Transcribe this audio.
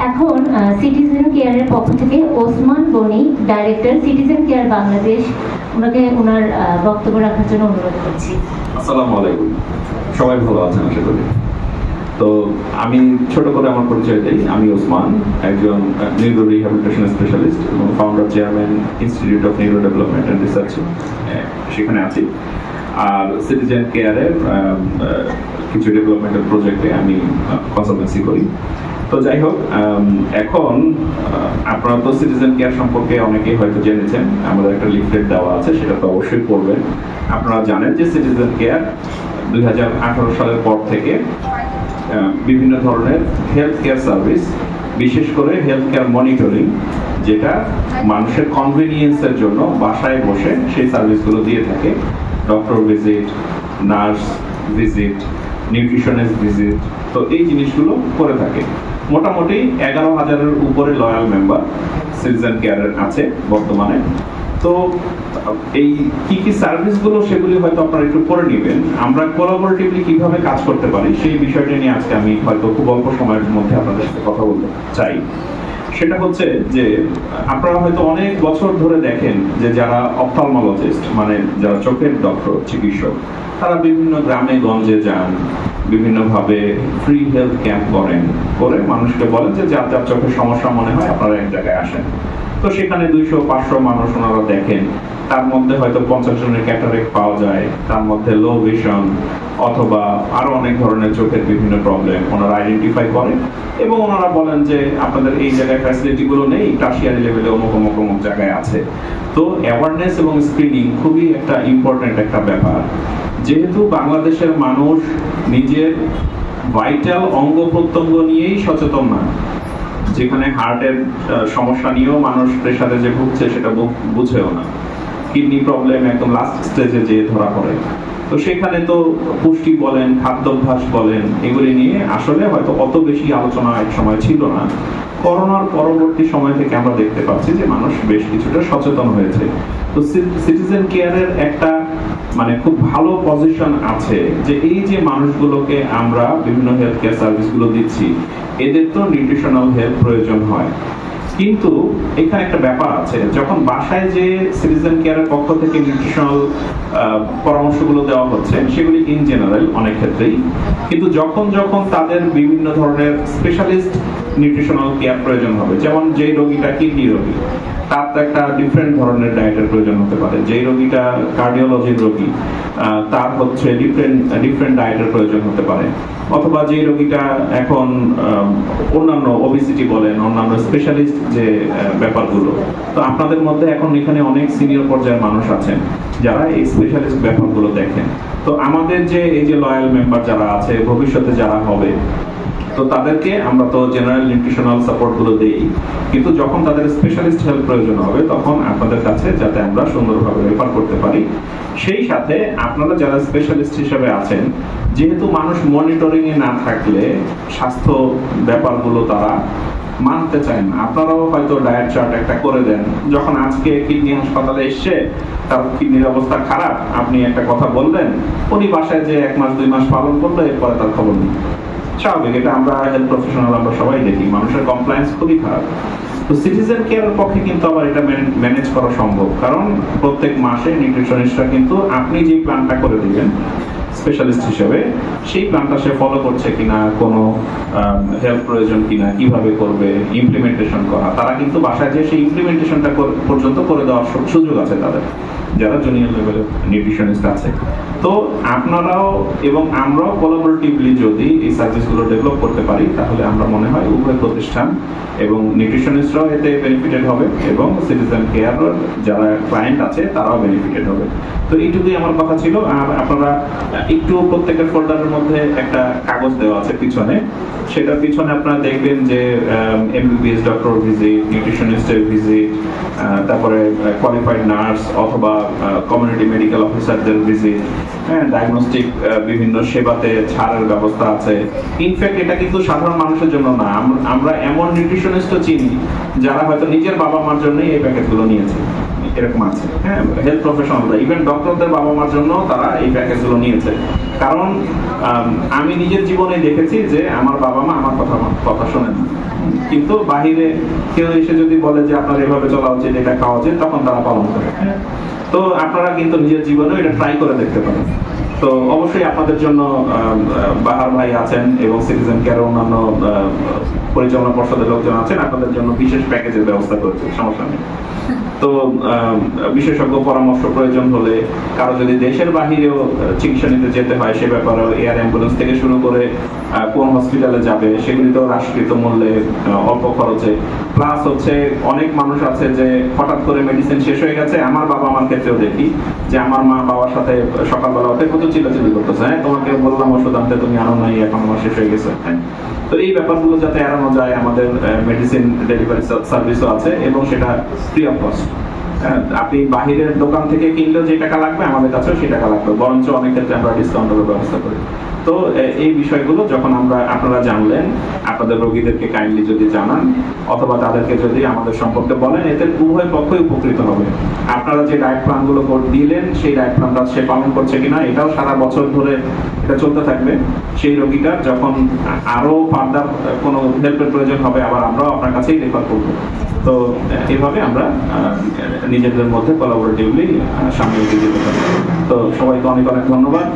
এখন সিটিজেন কেয়ারের পক্ষ থেকে Osman Gani, director, citizen care Bangladesh, ওনাকে ওনার বক্তব্য রাখার জন্য অনুরোধ করছি। আসসালামু আলাইকুম, সবাই ভালো আছেন আশা করি। তো আমি ছোট করে আমার পরিচয় দিই। আমি ওসমান, একজন নিউরো রিহ্যাবিলিটেশন স্পেশালিস্ট এবং founder chairman institute of neuro development and research, সেখানে আছি। আর সিটিজেন কেয়ারের কিছু ডেভেলপমেন্টাল প্রজেক্টে আমি কনসালটেন্সি করি। তো যাই হোক, এখন আপনারা তো সিটিজেন কেয়ার সম্পর্কে অনেকেই হয়তো জেনেছেন, আমাদের একটা লিফলেট দেওয়া আছে, সেটা তো অবশ্যই পড়বেন। আপনারা জানেন যে সিটিজেন কেয়ার 2018 সালের পর থেকে বিভিন্ন ধরনের হেলথ কেয়ার সার্ভিস, বিশেষ করে হেলথ কেয়ার মনিটরিং, যেটা মানুষের কনভেনিয়েন্সের জন্য বাসায় বসে সেই সার্ভিসগুলো দিয়ে থাকে। Doctor visit, nurse visit, nutritionist visit, তো এই জিনিসগুলো করে থাকে। মোটামুটি 11,000-এর উপরে লয়াল মেম্বার সিটিজেন কেয়ারের আছে বর্তমানে। তো এই কি কি সার্ভিসগুলো, সেগুলি হয়তো আপনারা একটু পড়ে নেবেন। আমরা কোলাবোরেটিভলি কিভাবে কাজ করতে পারি সেই বিষয়টা নিয়ে আজকে আমি হয়তো খুব অল্প সময়ের মধ্যে আপনাদের সাথে কথা বলতে চাই। সেটা হচ্ছে যে আপনারা হয়তো অনেক বছর ধরে দেখেন যে যারা অপথলমোলজিস্ট, মানে যারা চোখের ডক্টর, চিকিৎসক, তারা বিভিন্ন গ্রামে গঞ্জে যান, বিভিন্নভাবে ফ্রি হেলথ ক্যাম্প করেন, করে মানুষকে বলেন যে যার যার চোখের সমস্যা মনে হয় আপনারা এক জায়গায় আসেন। তো সেখানে 200-500 মানুষ ওনারা দেখেন। তার মধ্যে হয়তো 50 জনের ক্যাটারেক্ট পাওয়া যায়, তার মধ্যে লো ভিশন অথবা আরো অনেক ধরনের চোখের বিভিন্ন প্রবলেম ওনারা আইডেন্টিফাই করেন এবং ওনারা বলেন যে আপনাদের এই জায়গায় ফ্যাসিলিটি গুলো নেই, টার্সিয়ারি লেভেলে অমুক অমুক অমুক জায়গায় আছে। তো অ্যাওয়ারনেস এবং স্ক্রিনিং খুবই একটা ইম্পর্টেন্ট একটা ব্যাপার। যেহেতু বাংলাদেশের মানুষ নিজের ভাইটাল অঙ্গ প্রত্যঙ্গ নিয়েই সচেতন না, যেখানে হার্টের সমস্যা নিয়েও মানুষ প্রেসারে যে ভুগছে সেটা বুঝেও না, কিডনি প্রবলেম একদম লাস্ট স্টেজে যে ধরা পড়ে। তো সেখানে তো পুষ্টি বলেন, খাদ্যাভ্যাস বলেন, এগুলি নিয়ে আসলে হয়তো অত বেশি আলোচনা এক সময় ছিল না। করোনার পরবর্তী সময় থেকে আমরা দেখতে পাচ্ছি যে মানুষ বেশ কিছুটা সচেতন হয়েছে। তো সিটিজেন কেয়ারের একটা মানে খুব ভালো পজিশন আছে যে এই যে মানুষগুলোকে আমরা বিভিন্ন হেলথ কেয়ার সার্ভিসগুলো দিচ্ছি, এদের তো নিউট্রিশনাল হেল্প প্রয়োজন হয়। কিন্তু এখানে একটা ব্যাপার আছে, যখন বাসায় যে সিটিজেন কেয়ারের পক্ষ থেকে নিউট্রিশনাল পরামর্শগুলো দেওয়া হচ্ছে সেগুলি ইন জেনারেল অনেক ক্ষেত্রেই, কিন্তু যখন যখন তাদের বিভিন্ন ধরনের স্পেশালিস্ট নিউট্রিশনাল কেয়ার প্রয়োজন হবে, যেমন যে রোগীটা কিডনি রোগী, তার তো একটা ডিফারেন্ট ধরনের ডায়েটের প্রয়োজন হতে পারে। যেই রোগীটা কার্ডিওলজির রোগী, তার হচ্ছে ডিফারেন্ট ডায়েটের প্রয়োজন হতে পারে। অথবা যে রোগীটা এখন অন্যান্য ওবেসিটি বলেন, অন্যান্য স্পেশালিস্ট যে ব্যাপারগুলো, তো আপনাদের মধ্যে এখন এখানে অনেক সিনিয়র পর্যায়ের মানুষ আছেন যারা এই স্পেশালিস্ট ব্যাপারগুলো দেখেন। তো আমাদের যে এই যে লয়াল মেম্বার যারা আছে, ভবিষ্যতে যারা হবে, তো তাদেরকে আমরা তো জেনারেল নিউট্রিশনাল সাপোর্ট গুলো দেই, কিন্তু যখন তাদের স্পেশালিস্ট হেল্প প্রয়োজন হবে তখন আপনাদের কাছে যাতে আমরা সুন্দরভাবে রেফার করতে পারি। সেই সাথে আপনারা যারা স্পেশালিস্ট হিসেবে আছেন, যেহেতু মানুষ মনিটরিং এ না থাকলে স্বাস্থ্য ব্যাপারগুলো তারা মানতে চায় না। আপনারাও হয়তো ডায়েট চার্ট একটা করে দেন, যখন আজকে কিডনি হাসপাতালে এসছে, তার কিডনির অবস্থা খারাপ, আপনি একটা কথা বললেন, উনি বাসায় যে 1 মাস 2 মাস পালন করলো, এরপরে তার খবর নেই। স্বাভাবিক, এটা আমরা হেলথ প্রফেশনাল আমরা সবাই দেখি, মানুষের কমপ্লায়েন্স খুবই খারাপ। তো সিটিজেন কেয়ারের পক্ষে কিন্তু আবার এটা ম্যানেজ করা সম্ভব, কারণ প্রত্যেক মাসে নিউট্রিশনিস্টরা কিন্তু আপনি যে প্ল্যানটা করে দিবেন স্পেশালিস্ট হিসেবে, সেই প্ল্যানটা সে ফলো করছে কিনা, কোনো হেল্প প্রয়োজন কিনা, কিভাবে করবে, ইমপ্লিমেন্টেশন করা, তারা কিন্তু বাসায় যে সেই ইমপ্লিমেন্টেশনটা পর্যন্ত করে দেওয়ার সুযোগ আছে তাদের, যারা জুনিয়র লেভেলের নিউট্রিশনিস্ট আছে। তো আপনারাও এবং আমরাও কোলাবোরেটিভলি যদি এই সার্ভিসগুলো ডেভেলপ করতে পারি, তাহলে আমরা মনে হয় উভয় প্রতিষ্ঠান এবং নিউট্রিশনিস্টরাও এতে বেনিফিটেড হবে এবং সিটিজেন কেয়ার যারা ক্লায়েন্ট আছে তারাও বেনিফিটেড হবে। তো এইটুকুই আমার কথা ছিল। আর আপনারা একটু প্রত্যেকের ফোল্ডারের মধ্যে একটা কাগজ দেওয়া আছে পিছনে, সেটার পিছনে আপনারা দেখবেন যে এমবিবিএস ডক্টর ভিজিট, নিউট্রিশনিস্টের ভিজিট, তারপরে কোয়ালিফাইড নার্স অথবা কমিউনিটি মেডিকেল অফিসারদের ভিজিট, ডায়াগনস্টিক বিভিন্ন সেবাতে ছাড়ের ব্যবস্থা আছে। ইনফ্যাক্ট এটা কিন্তু সাধারণ মানুষের জন্য না, আমরা এমন নিউট্রিশনিস্টও চিনি যারা হয়তো নিজের বাবা মার জন্যই এই প্যাকেজগুলো নিয়েছে, এরকম আছে। হ্যাঁ, হেলথ প্রফেশনালরা, ইভেন ডক্টরদের বাবা মার জন্য তারা এই প্যাকেজগুলো নিয়েছে। কারণ আমি নিজের জীবনে দেখেছি যে আমার বাবা মা আমার কথা শোনেন না, কিন্তু বাহিরে কেউ এসে যদি বলে যে আপনার এভাবে চলা উচিত, এটা খাওয়া উচিত, তখন তারা পালন করে। তো আপনারা কিন্তু নিজের জীবনেও এটা ট্রাই করে দেখতে পারেন। তো অবশ্যই আপনাদের জন্য বাহার ভাই আছেন এবং সিটিজেন কেয়ার অন্যান্য পরিচালনা পর্ষদের লোকজন আছেন, আপনাদের জন্য বিশেষ প্যাকেজের ব্যবস্থা করেছে, সমস্যা নেই। তো বিশেষজ্ঞ পরামর্শ প্রয়োজন হলে, কারো যদি দেশের বাহিরেও চিকিৎসা নিতে যেতে হয়, সে ব্যাপারে এয়ার অ্যাম্বুলেন্স থেকে শুরু করে কোন হসপিটালে যাবে সেগুলিতেও রাষ্ট্রীয় মূল্যে অল্প খরচে। প্লাস হচ্ছে অনেক মানুষ আছে যে হঠাৎ করে মেডিসিন শেষ হয়ে গেছে, আমার বাবা আমার ক্ষেত্রেও দেখি যে আমার মা বাবার সাথে সকালবেলা উঠে কত চিল্লাচিল্লি করতেছে, হ্যাঁ তোমাকে বললাম ওষুধ আনতে, তুমি আনো নাই, এখন আমার শেষ হয়ে গেছে। তো এই ব্যাপারগুলো যাতে এড়ানো যায়, আমাদের মেডিসিন ডেলিভারি সার্ভিসও আছে এবং সেটা ফ্রি অফ কস্ট। আপনি বাহিরের দোকান থেকে কিনলেও যে টাকা লাগবে, আমাদের কাছেও সেই টাকা লাগবে, বরঞ্চ অনেক ক্ষেত্রে আমরা ডিসকাউন্টের ব্যবস্থা করি। তো এই বিষয়গুলো যখন আপনারা জানলেন, আপনাদের রোগীদেরকে কাইন্ডলি যদি জানান অথবা তাদেরকে যদি আমাদের সম্পর্কে বলেন, এতে উভয় পক্ষই উপকৃত হবে। আপনারা যে ডায়েট প্ল্যানগুলো দিলেন, সেই ডায়েট প্ল্যানটা সে পালন করছে কিনা, এটাও সারা বছর ধরে এটা চলতে থাকবে। সেই রোগীটার যখন আরো ফার্দার কোনো হেল্পের প্রয়োজন হবে, আবার আমরাও আপনার কাছেই রেফার করবো। তো এভাবে আমরা নিজেদের মধ্যে কোলাবোরেটিভলি সামনে এগিয়ে যেতে পারি। তো সবাইকে অনেক অনেক ধন্যবাদ।